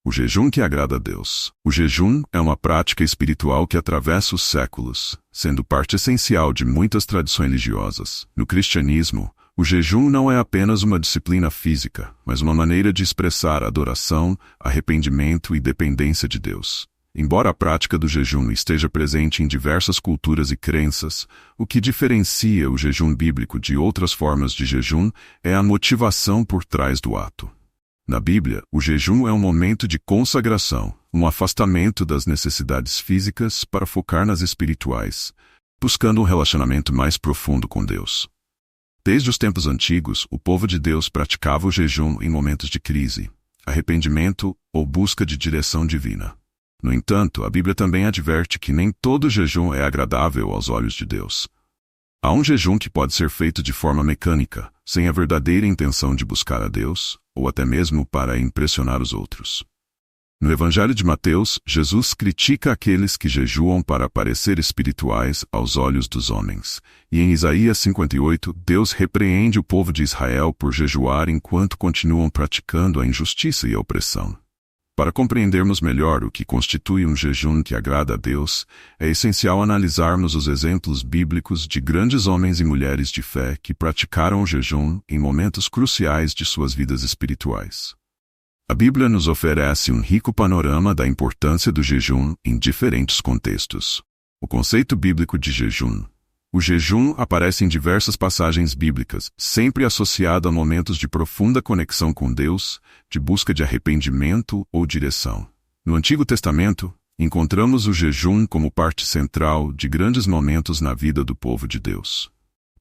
O jejum que agrada a Deus. O jejum é uma prática espiritual que atravessa os séculos, sendo parte essencial de muitas tradições religiosas. No cristianismo, o jejum não é apenas uma disciplina física, mas uma maneira de expressar adoração, arrependimento e dependência de Deus. Embora a prática do jejum esteja presente em diversas culturas e crenças, o que diferencia o jejum bíblico de outras formas de jejum é a motivação por trás do ato. Na Bíblia, o jejum é um momento de consagração, um afastamento das necessidades físicas para focar nas espirituais, buscando um relacionamento mais profundo com Deus. Desde os tempos antigos, o povo de Deus praticava o jejum em momentos de crise, arrependimento ou busca de direção divina. No entanto, a Bíblia também adverte que nem todo jejum é agradável aos olhos de Deus. Há um jejum que pode ser feito de forma mecânica, sem a verdadeira intenção de buscar a Deus, ou até mesmo para impressionar os outros. No Evangelho de Mateus, Jesus critica aqueles que jejuam para parecer espirituais aos olhos dos homens. E em Isaías 58, Deus repreende o povo de Israel por jejuar enquanto continuam praticando a injustiça e a opressão. Para compreendermos melhor o que constitui um jejum que agrada a Deus, é essencial analisarmos os exemplos bíblicos de grandes homens e mulheres de fé que praticaram o jejum em momentos cruciais de suas vidas espirituais. A Bíblia nos oferece um rico panorama da importância do jejum em diferentes contextos. O conceito bíblico de jejum. O jejum aparece em diversas passagens bíblicas, sempre associado a momentos de profunda conexão com Deus, de busca de arrependimento ou direção. No Antigo Testamento, encontramos o jejum como parte central de grandes momentos na vida do povo de Deus.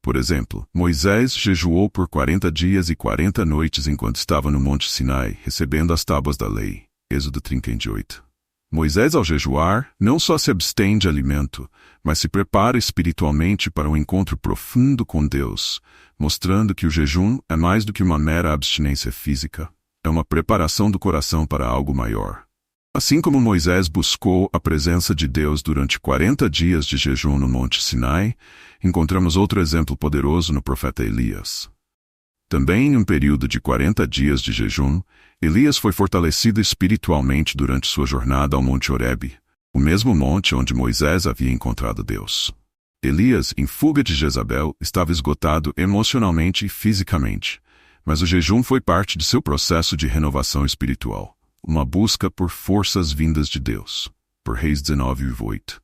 Por exemplo, Moisés jejuou por 40 dias e 40 noites enquanto estava no Monte Sinai, recebendo as tábuas da lei. Êxodo 38. Moisés, ao jejuar, não só se abstém de alimento, mas se prepara espiritualmente para um encontro profundo com Deus, mostrando que o jejum é mais do que uma mera abstinência física, é uma preparação do coração para algo maior. Assim como Moisés buscou a presença de Deus durante 40 dias de jejum no Monte Sinai, encontramos outro exemplo poderoso no profeta Elias. Também em um período de 40 dias de jejum, Elias foi fortalecido espiritualmente durante sua jornada ao Monte Horebe, o mesmo monte onde Moisés havia encontrado Deus. Elias, em fuga de Jezabel, estava esgotado emocionalmente e fisicamente, mas o jejum foi parte de seu processo de renovação espiritual, uma busca por forças vindas de Deus. Por Reis 19:8.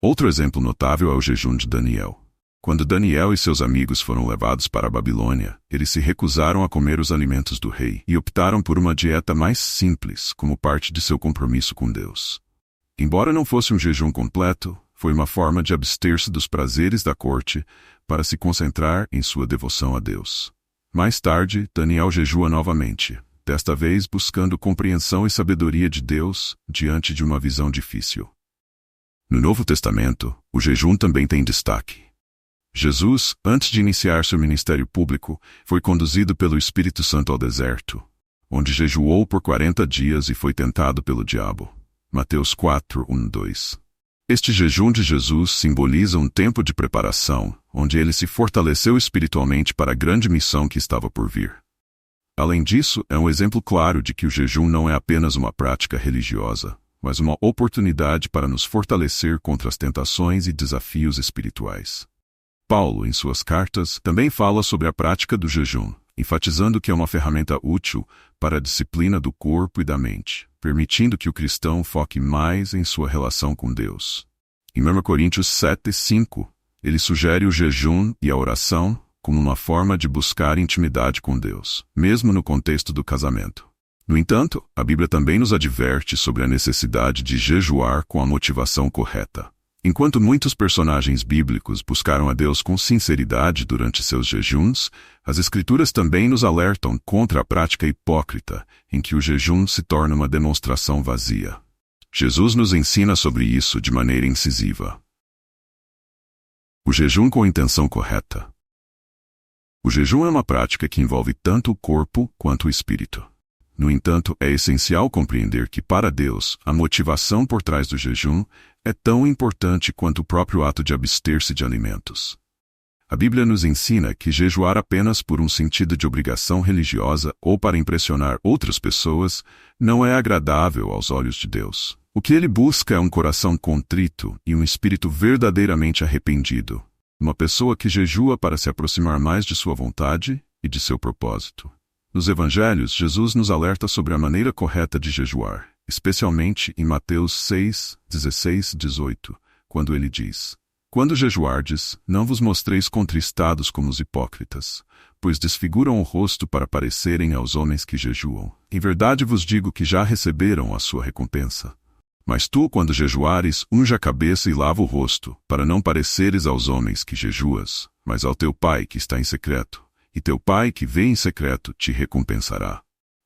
Outro exemplo notável é o jejum de Daniel. Quando Daniel e seus amigos foram levados para a Babilônia, eles se recusaram a comer os alimentos do rei e optaram por uma dieta mais simples, como parte de seu compromisso com Deus. Embora não fosse um jejum completo, foi uma forma de abster-se dos prazeres da corte para se concentrar em sua devoção a Deus. Mais tarde, Daniel jejua novamente, desta vez buscando compreensão e sabedoria de Deus diante de uma visão difícil. No Novo Testamento, o jejum também tem destaque. Jesus, antes de iniciar seu ministério público, foi conduzido pelo Espírito Santo ao deserto, onde jejuou por 40 dias e foi tentado pelo diabo. Mateus 4:1-2. Este jejum de Jesus simboliza um tempo de preparação, onde ele se fortaleceu espiritualmente para a grande missão que estava por vir. Além disso, é um exemplo claro de que o jejum não é apenas uma prática religiosa, mas uma oportunidade para nos fortalecer contra as tentações e desafios espirituais. Paulo, em suas cartas, também fala sobre a prática do jejum, enfatizando que é uma ferramenta útil para a disciplina do corpo e da mente, permitindo que o cristão foque mais em sua relação com Deus. Em 1 Coríntios 7:5, ele sugere o jejum e a oração como uma forma de buscar intimidade com Deus, mesmo no contexto do casamento. No entanto, a Bíblia também nos adverte sobre a necessidade de jejuar com a motivação correta. Enquanto muitos personagens bíblicos buscaram a Deus com sinceridade durante seus jejuns, as Escrituras também nos alertam contra a prática hipócrita, em que o jejum se torna uma demonstração vazia. Jesus nos ensina sobre isso de maneira incisiva. O jejum com intenção correta. O jejum é uma prática que envolve tanto o corpo quanto o espírito. No entanto, é essencial compreender que, para Deus, a motivação por trás do jejum é tão importante quanto o próprio ato de abster-se de alimentos. A Bíblia nos ensina que jejuar apenas por um sentido de obrigação religiosa ou para impressionar outras pessoas não é agradável aos olhos de Deus. O que ele busca é um coração contrito e um espírito verdadeiramente arrependido. Uma pessoa que jejua para se aproximar mais de sua vontade e de seu propósito. Nos Evangelhos, Jesus nos alerta sobre a maneira correta de jejuar, especialmente em Mateus 6, 16, 18, quando ele diz: Quando jejuardes, não vos mostreis contristados como os hipócritas, pois desfiguram o rosto para parecerem aos homens que jejuam. Em verdade vos digo que já receberam a sua recompensa. Mas tu, quando jejuares, unja a cabeça e lava o rosto, para não pareceres aos homens que jejuas, mas ao teu Pai que está em secreto, e teu Pai que vê em secreto te recompensará.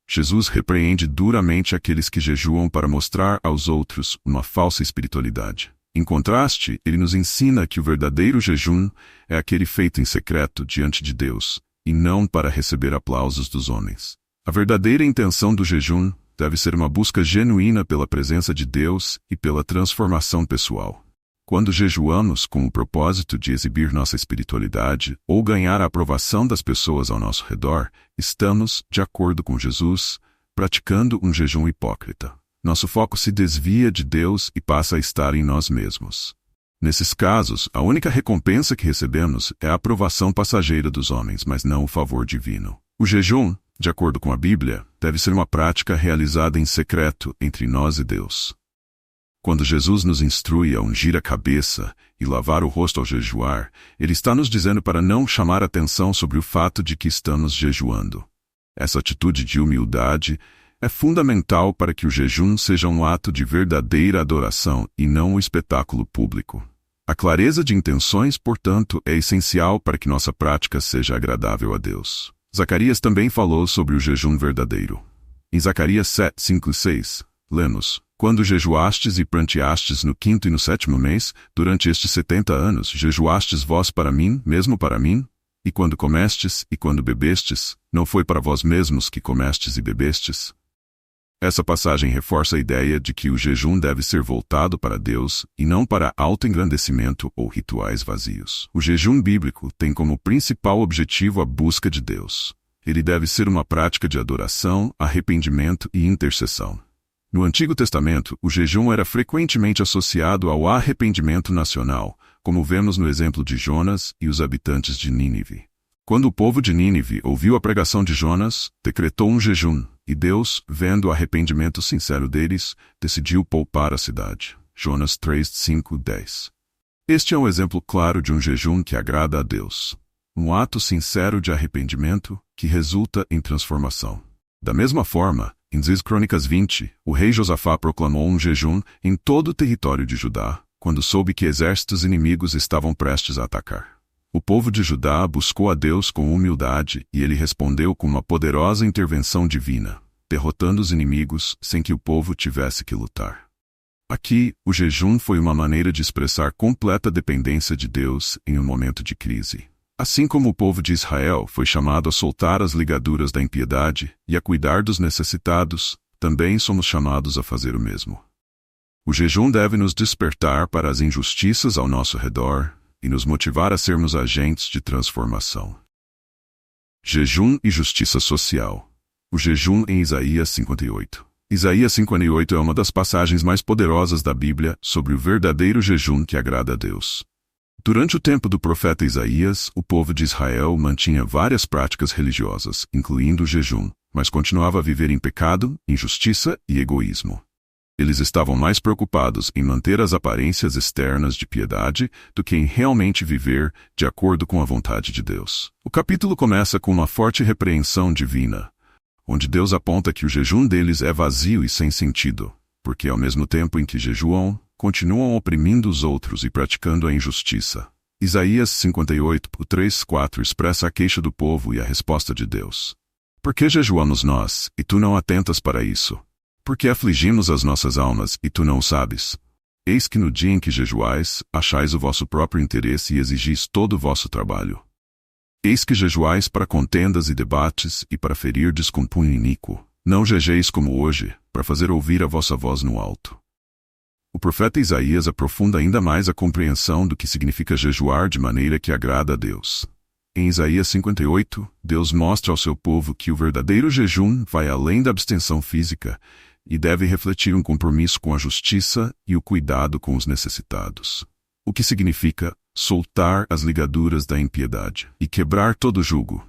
Jesus repreende duramente aqueles que jejuam para mostrar aos outros uma falsa espiritualidade. Em contraste, ele nos ensina que o verdadeiro jejum é aquele feito em secreto diante de Deus, e não para receber aplausos dos homens. A verdadeira intenção do jejum deve ser uma busca genuína pela presença de Deus e pela transformação pessoal. Quando jejuamos com o propósito de exibir nossa espiritualidade ou ganhar a aprovação das pessoas ao nosso redor, estamos, de acordo com Jesus, praticando um jejum hipócrita. Nosso foco se desvia de Deus e passa a estar em nós mesmos. Nesses casos, a única recompensa que recebemos é a aprovação passageira dos homens, mas não o favor divino. O jejum, de acordo com a Bíblia, deve ser uma prática realizada em secreto entre nós e Deus. Quando Jesus nos instrui a ungir a cabeça e lavar o rosto ao jejuar, ele está nos dizendo para não chamar atenção sobre o fato de que estamos jejuando. Essa atitude de humildade é fundamental para que o jejum seja um ato de verdadeira adoração e não um espetáculo público. A clareza de intenções, portanto, é essencial para que nossa prática seja agradável a Deus. Zacarias também falou sobre o jejum verdadeiro. Em Zacarias 7, 5 e 6, lemos: Quando jejuastes e pranteastes no 5º e no 7º mês, durante estes 70 anos, jejuastes vós para mim, mesmo para mim? E quando comestes e quando bebestes, não foi para vós mesmos que comestes e bebestes? Essa passagem reforça a ideia de que o jejum deve ser voltado para Deus e não para autoengrandecimento ou rituais vazios. O jejum bíblico tem como principal objetivo a busca de Deus. Ele deve ser uma prática de adoração, arrependimento e intercessão. No Antigo Testamento, o jejum era frequentemente associado ao arrependimento nacional, como vemos no exemplo de Jonas e os habitantes de Nínive. Quando o povo de Nínive ouviu a pregação de Jonas, decretou um jejum, e Deus, vendo o arrependimento sincero deles, decidiu poupar a cidade. Jonas 3, 5, 10. Este é um exemplo claro de um jejum que agrada a Deus. Um ato sincero de arrependimento que resulta em transformação. Da mesma forma, em 2 Crônicas 20, o rei Josafá proclamou um jejum em todo o território de Judá, quando soube que exércitos inimigos estavam prestes a atacar. O povo de Judá buscou a Deus com humildade e ele respondeu com uma poderosa intervenção divina, derrotando os inimigos sem que o povo tivesse que lutar. Aqui, o jejum foi uma maneira de expressar completa dependência de Deus em um momento de crise. Assim como o povo de Israel foi chamado a soltar as ligaduras da impiedade e a cuidar dos necessitados, também somos chamados a fazer o mesmo. O jejum deve nos despertar para as injustiças ao nosso redor e nos motivar a sermos agentes de transformação. Jejum e justiça social. O jejum em Isaías 58. Isaías 58 é uma das passagens mais poderosas da Bíblia sobre o verdadeiro jejum que agrada a Deus. Durante o tempo do profeta Isaías, o povo de Israel mantinha várias práticas religiosas, incluindo o jejum, mas continuava a viver em pecado, injustiça e egoísmo. Eles estavam mais preocupados em manter as aparências externas de piedade do que em realmente viver de acordo com a vontade de Deus. O capítulo começa com uma forte repreensão divina, onde Deus aponta que o jejum deles é vazio e sem sentido, porque ao mesmo tempo em que jejuam, continuam oprimindo os outros e praticando a injustiça. Isaías 58, 3-4 expressa a queixa do povo e a resposta de Deus. Por que jejuamos nós, e tu não atentas para isso? Por que afligimos as nossas almas, e tu não o sabes? Eis que no dia em que jejuais, achais o vosso próprio interesse e exigis todo o vosso trabalho. Eis que jejuais para contendas e debates, e para ferirdes com punho iníquo. Não jejeis como hoje, para fazer ouvir a vossa voz no alto. O profeta Isaías aprofunda ainda mais a compreensão do que significa jejuar de maneira que agrada a Deus. Em Isaías 58, Deus mostra ao seu povo que o verdadeiro jejum vai além da abstenção física e deve refletir um compromisso com a justiça e o cuidado com os necessitados. O que significa soltar as ligaduras da impiedade e quebrar todo jugo.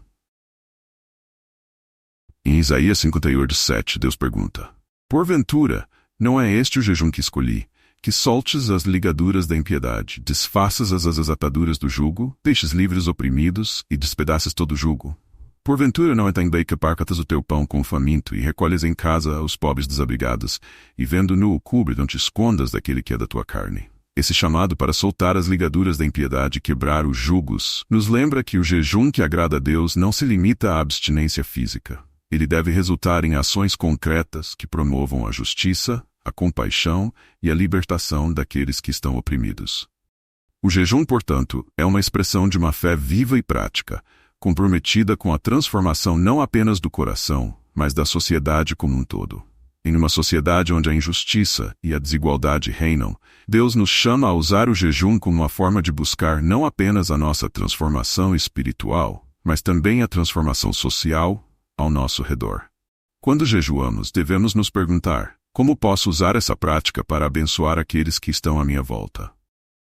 Em Isaías 58:7, Deus pergunta: porventura, não é este o jejum que escolhi, que soltes as ligaduras da impiedade, desfaças as ataduras do jugo, deixes livres os oprimidos e despedaces todo o jugo? Porventura não é também que partas o teu pão com o faminto e recolhes em casa os pobres desabrigados, e vendo nu o cobre, não te escondas daquele que é da tua carne. Esse chamado para soltar as ligaduras da impiedade e quebrar os jugos nos lembra que o jejum que agrada a Deus não se limita à abstinência física. Ele deve resultar em ações concretas que promovam a justiça, a compaixão e a libertação daqueles que estão oprimidos. O jejum, portanto, é uma expressão de uma fé viva e prática, comprometida com a transformação não apenas do coração, mas da sociedade como um todo. Em uma sociedade onde a injustiça e a desigualdade reinam, Deus nos chama a usar o jejum como uma forma de buscar não apenas a nossa transformação espiritual, mas também a transformação social ao nosso redor. Quando jejuamos, devemos nos perguntar: como posso usar essa prática para abençoar aqueles que estão à minha volta?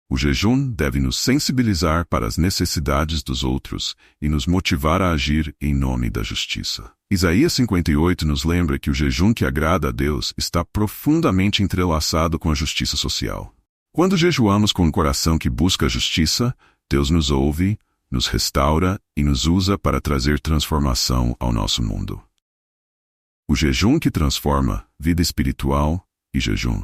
O jejum deve nos sensibilizar para as necessidades dos outros e nos motivar a agir em nome da justiça. Isaías 58 nos lembra que o jejum que agrada a Deus está profundamente entrelaçado com a justiça social. Quando jejuamos com um coração que busca a justiça, Deus nos ouve, nos restaura e nos usa para trazer transformação ao nosso mundo. O jejum que transforma, vida espiritual e jejum.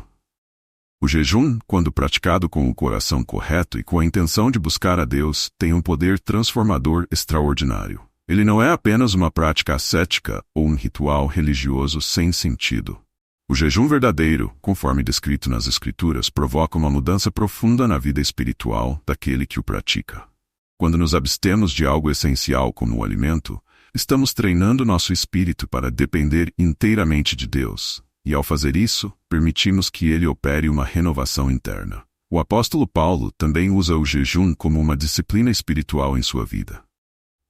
O jejum, quando praticado com o coração correto e com a intenção de buscar a Deus, tem um poder transformador extraordinário. Ele não é apenas uma prática ascética ou um ritual religioso sem sentido. O jejum verdadeiro, conforme descrito nas Escrituras, provoca uma mudança profunda na vida espiritual daquele que o pratica. Quando nos abstemos de algo essencial como o alimento, estamos treinando nosso espírito para depender inteiramente de Deus, e ao fazer isso, permitimos que Ele opere uma renovação interna. O apóstolo Paulo também usa o jejum como uma disciplina espiritual em sua vida.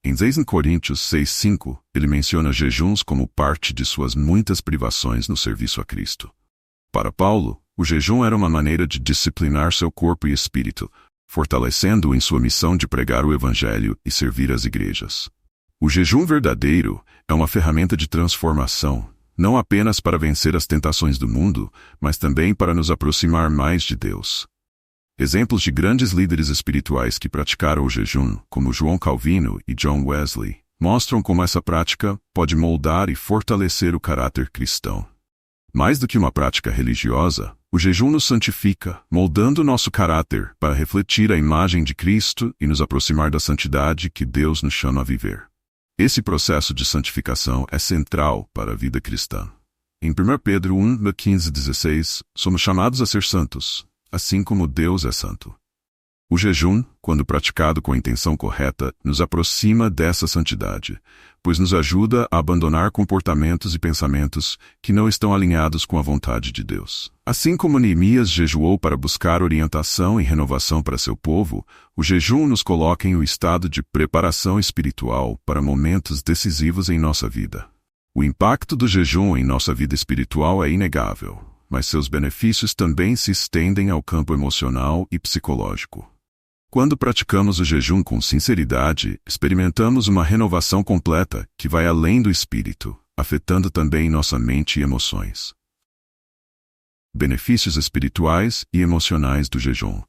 Em 2 Coríntios 6:5, ele menciona jejuns como parte de suas muitas privações no serviço a Cristo. Para Paulo, o jejum era uma maneira de disciplinar seu corpo e espírito, fortalecendo-o em sua missão de pregar o Evangelho e servir as igrejas. O jejum verdadeiro é uma ferramenta de transformação, não apenas para vencer as tentações do mundo, mas também para nos aproximar mais de Deus. Exemplos de grandes líderes espirituais que praticaram o jejum, como João Calvino e John Wesley, mostram como essa prática pode moldar e fortalecer o caráter cristão. Mais do que uma prática religiosa, o jejum nos santifica, moldando nosso caráter para refletir a imagem de Cristo e nos aproximar da santidade que Deus nos chama a viver. Esse processo de santificação é central para a vida cristã. Em 1 Pedro 1:15-16, somos chamados a ser santos, assim como Deus é santo. O jejum, quando praticado com a intenção correta, nos aproxima dessa santidade, pois nos ajuda a abandonar comportamentos e pensamentos que não estão alinhados com a vontade de Deus. Assim como Neemias jejuou para buscar orientação e renovação para seu povo, o jejum nos coloca em um estado de preparação espiritual para momentos decisivos em nossa vida. O impacto do jejum em nossa vida espiritual é inegável, mas seus benefícios também se estendem ao campo emocional e psicológico. Quando praticamos o jejum com sinceridade, experimentamos uma renovação completa que vai além do espírito, afetando também nossa mente e emoções. Benefícios espirituais e emocionais do jejum.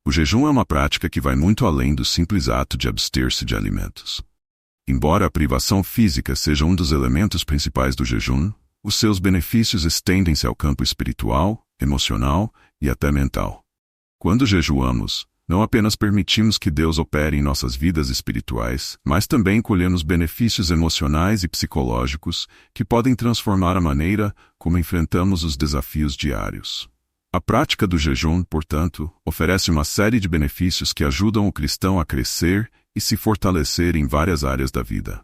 O jejum é uma prática que vai muito além do simples ato de abster-se de alimentos. Embora a privação física seja um dos elementos principais do jejum, os seus benefícios estendem-se ao campo espiritual, emocional e até mental. Quando jejuamos, não apenas permitimos que Deus opere em nossas vidas espirituais, mas também colhemos benefícios emocionais e psicológicos que podem transformar a maneira como enfrentamos os desafios diários. A prática do jejum, portanto, oferece uma série de benefícios que ajudam o cristão a crescer e se fortalecer em várias áreas da vida.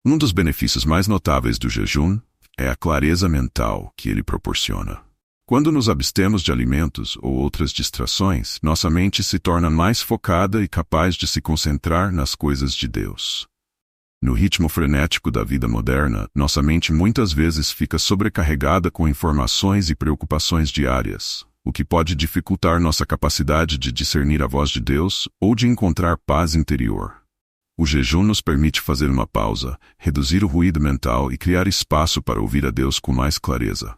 Um dos benefícios mais notáveis do jejum é a clareza mental que ele proporciona. Quando nos abstemos de alimentos ou outras distrações, nossa mente se torna mais focada e capaz de se concentrar nas coisas de Deus. No ritmo frenético da vida moderna, nossa mente muitas vezes fica sobrecarregada com informações e preocupações diárias, o que pode dificultar nossa capacidade de discernir a voz de Deus ou de encontrar paz interior. O jejum nos permite fazer uma pausa, reduzir o ruído mental e criar espaço para ouvir a Deus com mais clareza.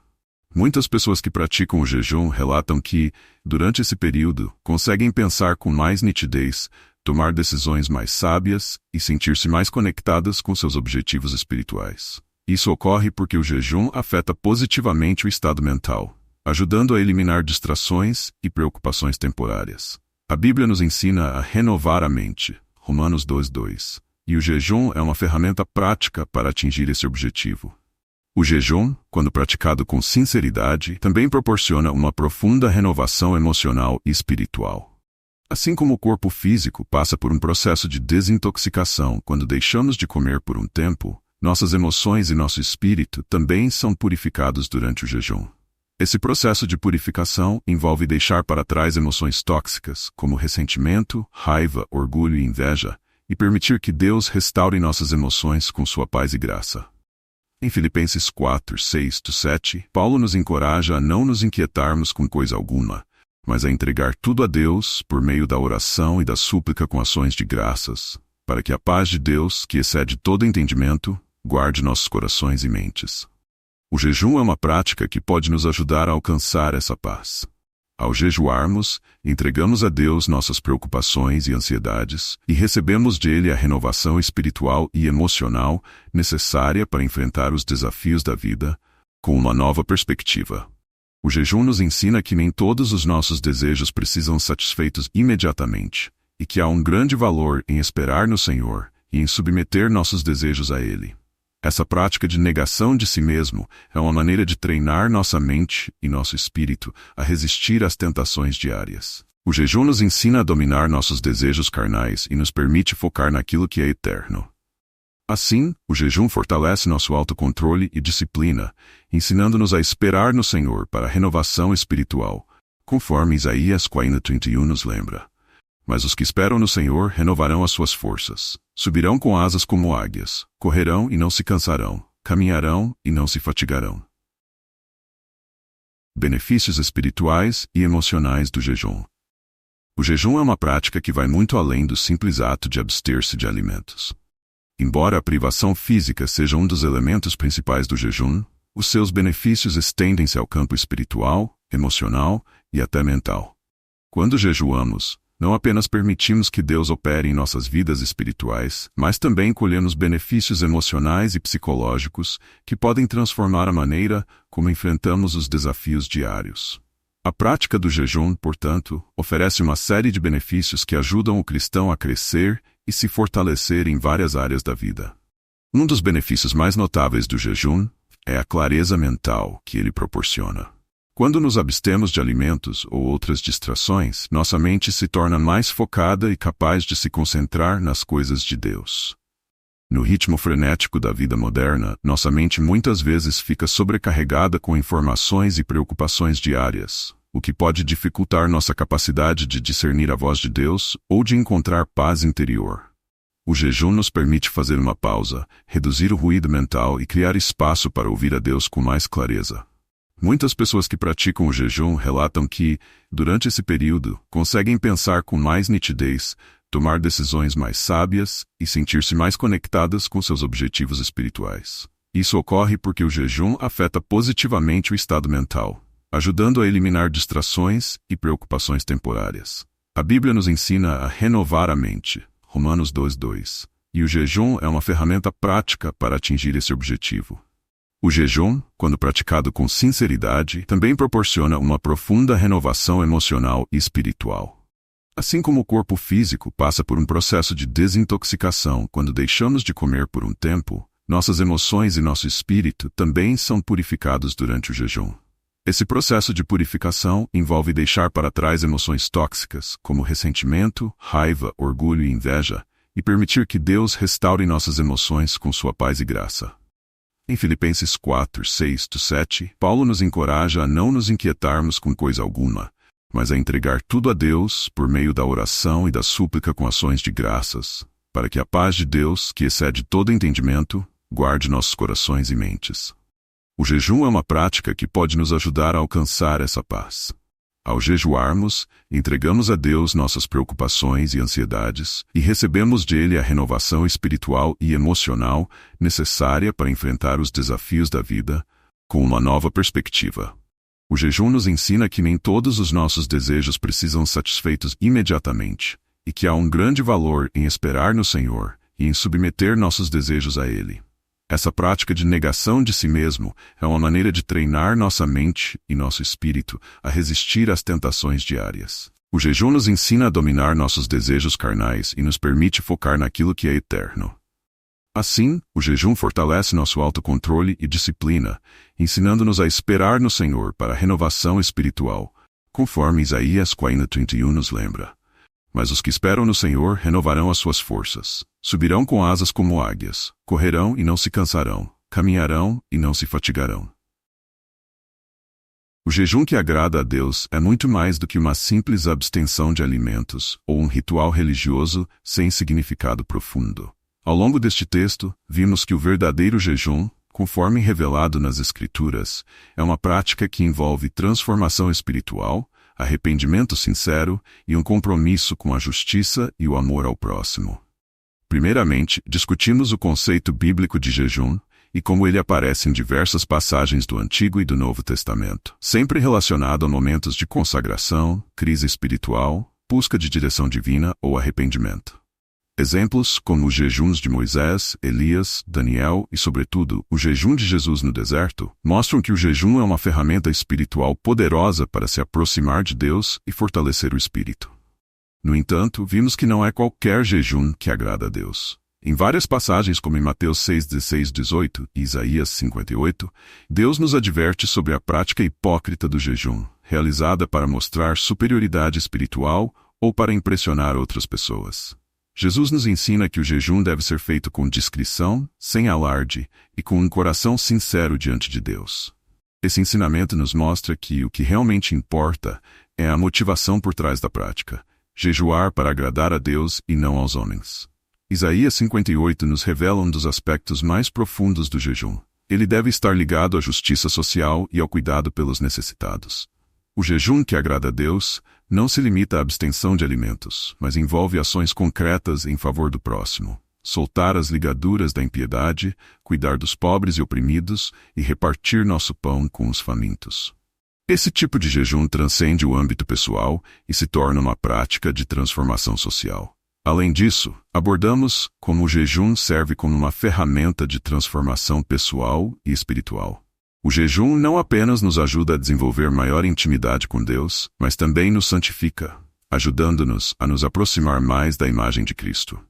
Muitas pessoas que praticam o jejum relatam que, durante esse período, conseguem pensar com mais nitidez, tomar decisões mais sábias e sentir-se mais conectadas com seus objetivos espirituais. Isso ocorre porque o jejum afeta positivamente o estado mental, ajudando a eliminar distrações e preocupações temporárias. A Bíblia nos ensina a renovar a mente, Romanos 2:2, e o jejum é uma ferramenta prática para atingir esse objetivo. O jejum, quando praticado com sinceridade, também proporciona uma profunda renovação emocional e espiritual. Assim como o corpo físico passa por um processo de desintoxicação quando deixamos de comer por um tempo, nossas emoções e nosso espírito também são purificados durante o jejum. Esse processo de purificação envolve deixar para trás emoções tóxicas, como ressentimento, raiva, orgulho e inveja, e permitir que Deus restaure nossas emoções com sua paz e graça. Em Filipenses 4:6-7, Paulo nos encoraja a não nos inquietarmos com coisa alguma, mas a entregar tudo a Deus por meio da oração e da súplica com ações de graças, para que a paz de Deus, que excede todo entendimento, guarde nossos corações e mentes. O jejum é uma prática que pode nos ajudar a alcançar essa paz. Ao jejuarmos, entregamos a Deus nossas preocupações e ansiedades e recebemos dele a renovação espiritual e emocional necessária para enfrentar os desafios da vida com uma nova perspectiva. O jejum nos ensina que nem todos os nossos desejos precisam ser satisfeitos imediatamente e que há um grande valor em esperar no Senhor e em submeter nossos desejos a Ele. Essa prática de negação de si mesmo é uma maneira de treinar nossa mente e nosso espírito a resistir às tentações diárias. O jejum nos ensina a dominar nossos desejos carnais e nos permite focar naquilo que é eterno. Assim, o jejum fortalece nosso autocontrole e disciplina, ensinando-nos a esperar no Senhor para a renovação espiritual, conforme Isaías 40:31 nos lembra. Mas os que esperam no Senhor renovarão as suas forças. Subirão com asas como águias, correrão e não se cansarão, caminharão e não se fatigarão. Benefícios espirituais e emocionais do jejum. O jejum é uma prática que vai muito além do simples ato de abster-se de alimentos. Embora a privação física seja um dos elementos principais do jejum, os seus benefícios estendem-se ao campo espiritual, emocional e até mental. Quando jejuamos, não apenas permitimos que Deus opere em nossas vidas espirituais, mas também colhemos benefícios emocionais e psicológicos que podem transformar a maneira como enfrentamos os desafios diários. A prática do jejum, portanto, oferece uma série de benefícios que ajudam o cristão a crescer e se fortalecer em várias áreas da vida. Um dos benefícios mais notáveis do jejum é a clareza mental que ele proporciona. Quando nos abstemos de alimentos ou outras distrações, nossa mente se torna mais focada e capaz de se concentrar nas coisas de Deus. No ritmo frenético da vida moderna, nossa mente muitas vezes fica sobrecarregada com informações e preocupações diárias, o que pode dificultar nossa capacidade de discernir a voz de Deus ou de encontrar paz interior. O jejum nos permite fazer uma pausa, reduzir o ruído mental e criar espaço para ouvir a Deus com mais clareza. Muitas pessoas que praticam o jejum relatam que, durante esse período, conseguem pensar com mais nitidez, tomar decisões mais sábias e sentir-se mais conectadas com seus objetivos espirituais. Isso ocorre porque o jejum afeta positivamente o estado mental, ajudando a eliminar distrações e preocupações temporárias. A Bíblia nos ensina a renovar a mente, Romanos 2:2, e o jejum é uma ferramenta prática para atingir esse objetivo. O jejum, quando praticado com sinceridade, também proporciona uma profunda renovação emocional e espiritual. Assim como o corpo físico passa por um processo de desintoxicação quando deixamos de comer por um tempo, nossas emoções e nosso espírito também são purificados durante o jejum. Esse processo de purificação envolve deixar para trás emoções tóxicas, como ressentimento, raiva, orgulho e inveja, e permitir que Deus restaure nossas emoções com sua paz e graça. Em Filipenses 4, 6-7, Paulo nos encoraja a não nos inquietarmos com coisa alguma, mas a entregar tudo a Deus por meio da oração e da súplica com ações de graças, para que a paz de Deus, que excede todo entendimento, guarde nossos corações e mentes. O jejum é uma prática que pode nos ajudar a alcançar essa paz. Ao jejuarmos, entregamos a Deus nossas preocupações e ansiedades e recebemos dele a renovação espiritual e emocional necessária para enfrentar os desafios da vida com uma nova perspectiva. O jejum nos ensina que nem todos os nossos desejos precisam ser satisfeitos imediatamente e que há um grande valor em esperar no Senhor e em submeter nossos desejos a Ele. Essa prática de negação de si mesmo é uma maneira de treinar nossa mente e nosso espírito a resistir às tentações diárias. O jejum nos ensina a dominar nossos desejos carnais e nos permite focar naquilo que é eterno. Assim, o jejum fortalece nosso autocontrole e disciplina, ensinando-nos a esperar no Senhor para a renovação espiritual, conforme Isaías 40:31 nos lembra. Mas os que esperam no Senhor renovarão as suas forças. Subirão com asas como águias, correrão e não se cansarão, caminharão e não se fatigarão. O jejum que agrada a Deus é muito mais do que uma simples abstenção de alimentos ou um ritual religioso sem significado profundo. Ao longo deste texto, vimos que o verdadeiro jejum, conforme revelado nas Escrituras, é uma prática que envolve transformação espiritual, arrependimento sincero e um compromisso com a justiça e o amor ao próximo. Primeiramente, discutimos o conceito bíblico de jejum e como ele aparece em diversas passagens do Antigo e do Novo Testamento, sempre relacionado a momentos de consagração, crise espiritual, busca de direção divina ou arrependimento. Exemplos como os jejuns de Moisés, Elias, Daniel e, sobretudo, o jejum de Jesus no deserto, mostram que o jejum é uma ferramenta espiritual poderosa para se aproximar de Deus e fortalecer o espírito. No entanto, vimos que não é qualquer jejum que agrada a Deus. Em várias passagens, como em Mateus 6:16-18 e Isaías 58, Deus nos adverte sobre a prática hipócrita do jejum, realizada para mostrar superioridade espiritual ou para impressionar outras pessoas. Jesus nos ensina que o jejum deve ser feito com discrição, sem alarde e com um coração sincero diante de Deus. Esse ensinamento nos mostra que o que realmente importa é a motivação por trás da prática, jejuar para agradar a Deus e não aos homens. Isaías 58 nos revela um dos aspectos mais profundos do jejum. Ele deve estar ligado à justiça social e ao cuidado pelos necessitados. O jejum que agrada a Deus não se limita à abstenção de alimentos, mas envolve ações concretas em favor do próximo. Soltar as ligaduras da impiedade, cuidar dos pobres e oprimidos e repartir nosso pão com os famintos. Esse tipo de jejum transcende o âmbito pessoal e se torna uma prática de transformação social. Além disso, abordamos como o jejum serve como uma ferramenta de transformação pessoal e espiritual. O jejum não apenas nos ajuda a desenvolver maior intimidade com Deus, mas também nos santifica, ajudando-nos a nos aproximar mais da imagem de Cristo.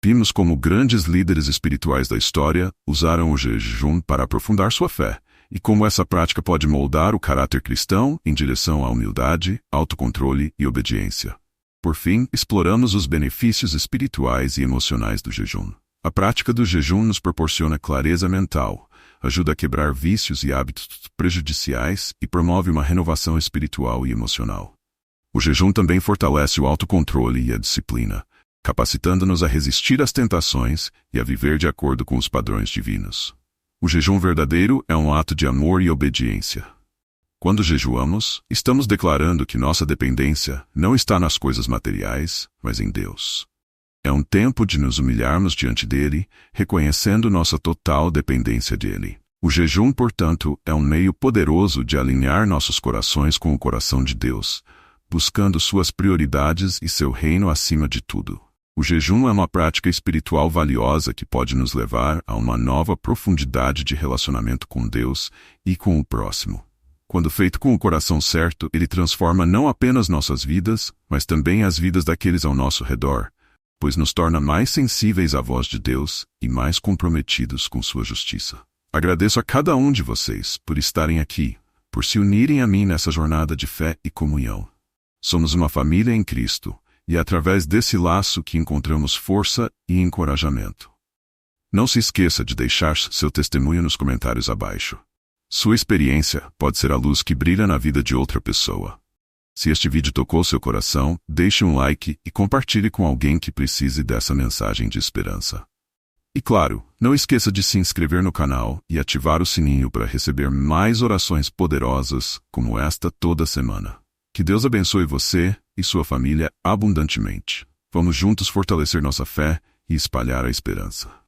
Vimos como grandes líderes espirituais da história usaram o jejum para aprofundar sua fé, e como essa prática pode moldar o caráter cristão em direção à humildade, autocontrole e obediência. Por fim, exploramos os benefícios espirituais e emocionais do jejum. A prática do jejum nos proporciona clareza mental, ajuda a quebrar vícios e hábitos prejudiciais e promove uma renovação espiritual e emocional. O jejum também fortalece o autocontrole e a disciplina, capacitando-nos a resistir às tentações e a viver de acordo com os padrões divinos. O jejum verdadeiro é um ato de amor e obediência. Quando jejuamos, estamos declarando que nossa dependência não está nas coisas materiais, mas em Deus. É um tempo de nos humilharmos diante dele, reconhecendo nossa total dependência dele. O jejum, portanto, é um meio poderoso de alinhar nossos corações com o coração de Deus, buscando suas prioridades e seu reino acima de tudo. O jejum é uma prática espiritual valiosa que pode nos levar a uma nova profundidade de relacionamento com Deus e com o próximo. Quando feito com o coração certo, ele transforma não apenas nossas vidas, mas também as vidas daqueles ao nosso redor, pois nos torna mais sensíveis à voz de Deus e mais comprometidos com sua justiça. Agradeço a cada um de vocês por estarem aqui, por se unirem a mim nessa jornada de fé e comunhão. Somos uma família em Cristo, e é através desse laço que encontramos força e encorajamento. Não se esqueça de deixar seu testemunho nos comentários abaixo. Sua experiência pode ser a luz que brilha na vida de outra pessoa. Se este vídeo tocou seu coração, deixe um like e compartilhe com alguém que precise dessa mensagem de esperança. E claro, não esqueça de se inscrever no canal e ativar o sininho para receber mais orações poderosas como esta toda semana. Que Deus abençoe você e sua família abundantemente. Vamos juntos fortalecer nossa fé e espalhar a esperança.